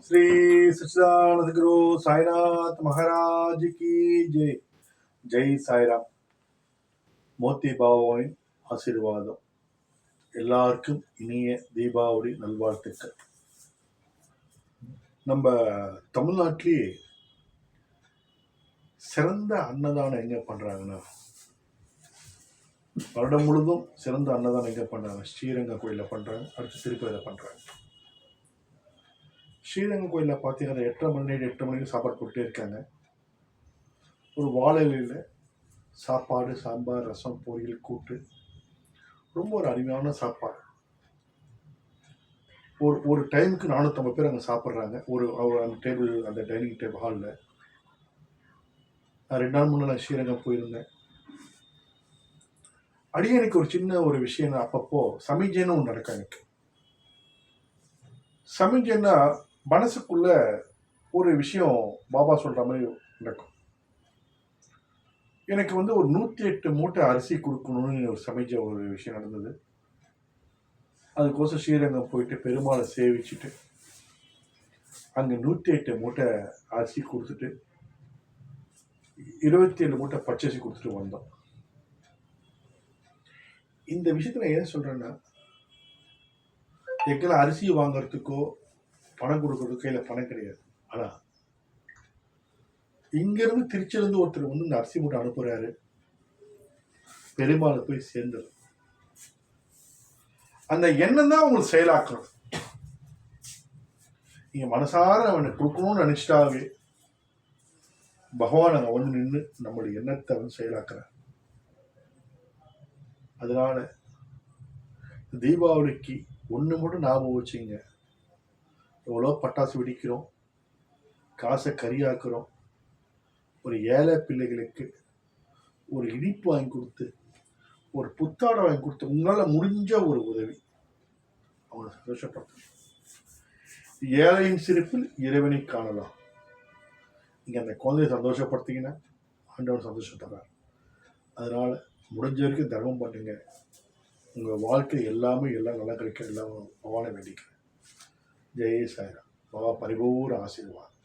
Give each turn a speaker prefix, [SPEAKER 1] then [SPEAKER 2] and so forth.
[SPEAKER 1] श्री सच्चिदानंद गुरु साईनाथ महाराज की जय. ஜெய் சாய்ராம். மோத்தி பாபாவின் ஆசீர்வாதம். எல்லாருக்கும் இனிய தீபாவளி நல்வாழ்த்துக்கள். நம்ம தமிழ்நாட்டிலேயே சிறந்த அன்னதானம் எங்க பண்றாங்கன்னா, வருடம் முழுதும் சிறந்த அன்னதானம் எங்க பண்றாங்க? ஸ்ரீரங்கம் கோயில பண்றாங்க, அடுத்து திருப்பதியில பண்றாங்க. ஸ்ரீரங்கம் கோயிலில் பார்த்தீங்கன்னா 8 மணிக்கு சாப்பாடு போட்டுட்டே இருக்காங்க. ஒரு வாழையில சாப்பாடு, சாம்பார், ரசம், பொரியல், கூட்டு, ரொம்ப ஒரு அருமையான சாப்பாடு. ஒரு டைமுக்கு 450 பேர் அங்கே சாப்பிட்றாங்க. அந்த டேபிள், அந்த டைனிங் டேபிள் ஹாலில். நான் 2 நாள் முன்னே ஸ்ரீரங்கம் போயிருந்தேன். அடியனுக்கு ஒரு சின்ன ஒரு விஷயம், அப்பப்போ சமிஞ்சைன்னு ஒன்று நடக்கும். எனக்கு சமிஞ்சைன்னா மனசுக்குள்ள ஒரு விஷயம் பாபா சொல்ற மாதிரி நடக்கும். எனக்கு ஒரு 108 மூட்டை அரிசி கொடுக்கணும்னு ஒரு சமைச்ச ஒரு விஷயம் நடந்தது. அதுக்கோசம் ஸ்ரீரங்கம் போயிட்டு பெருமாளை சேவிச்சுட்டு அங்கே 108 மூட்டை அரிசி கொடுத்துட்டு 27 மூட்டை பச்சரிசி கொடுத்துட்டு வந்தோம். இந்த விஷயத்துல ஏன் சொல்றேன்னா, எங்கெல்லாம் அரிசி வாங்கறதுக்கோ பணம் கொடுக்கறதுக்கோ கையில பணம் கிடையாது. ஆனா இங்கிருந்து திருச்சியிலிருந்து ஒருத்தர் இந்த அரிசி மூட்டை அனுப்புறாரு, பெருமாளை போய் சேர்ந்தது. அந்த எண்ணம் தான் உங்களுக்கு செயலாக்கணும். நீங்க மனசார அவனை கொடுக்கணும்னு நினைச்சிட்டாவே பகவான் அங்க நின்று நம்மளுடைய எண்ணத்தை செயலாக்குறார். அதனால தீபாவளிக்கு ஒண்ணு மட்டும் ஞாபகம் வச்சுங்க. எவ்வளோ பட்டாசு வெடிக்கிறோம், காசை கரியாக்குறோம். ஒரு ஏழை பிள்ளைகளுக்கு ஒரு இனிப்பு வாங்கி கொடுத்து, ஒரு புத்தாடை வாங்கி கொடுத்து, உங்களால் முடிஞ்ச ஒரு உதவி அவங்களை சந்தோஷப்படுத்த. ஏழையின் சிரிப்பில் இறைவனை காணலாம். நீங்க அந்த குழந்தைய சந்தோஷப்படுத்தீங்கன்னா ஆண்டவன் சந்தோஷப்படுறார். அதனால முடிஞ்ச வரைக்கும் தர்மம் பண்ணுங்க. உங்க வாழ்க்கை எல்லாம் நல்லா கிடைக்க எல்லாம் பகவானை வேண்டிக்கிறேன். ஜெய் சாய்ராம். பாபா பரிபூர்ண ஆசீர்வாதம்.